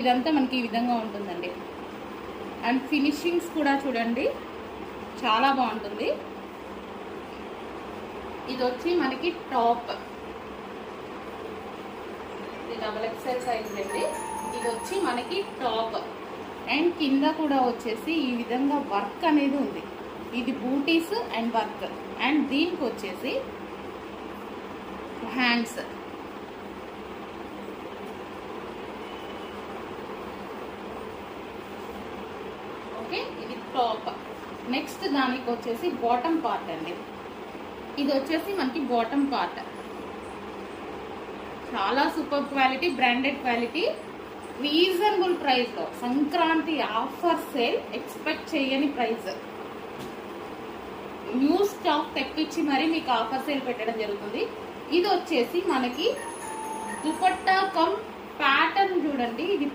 ఇదంతా మనకి ఈ విధంగా ఉంటుందండి. అండ్ ఫినిషింగ్స్ కూడా చూడండి చాలా బాగుంటుంది. ఇది వచ్చి మనకి టాప్, ఇది డబల్ ఎక్స్ఎల్ సైజ్ అండి. ఇది వచ్చి మనకి టాప్ అండ్ కింద కూడా వచ్చేసి ఈ విధంగా వర్క్ అనేది ఉంది. ఇది బూటీస్ అండ్ వర్క్. అండ్ దీనికి వచ్చేసి హ్యాండ్స్, ఓకే. ఇది టాప్. నెక్స్ట్ దానికి వచ్చేసి బాటమ్ పార్ట్ అండి. ఇది వచ్చేసి మనకి బాటమ్ పార్ట్. చాలా super quality, branded quality, reasonable ప్రైస్లో సంక్రాంతి ఆఫర్ సేల్, ఎక్స్పెక్ట్ చేయని ప్రైస్. న్యూ స్టాక్ తెప్పించి మరి మీకు ఆఫర్ సేల్ పెట్టడం జరుగుతుంది. ఇది వచ్చేసి మనకి దుపట్టా కమ్ ప్యాటర్న్ చూడండి. ఇది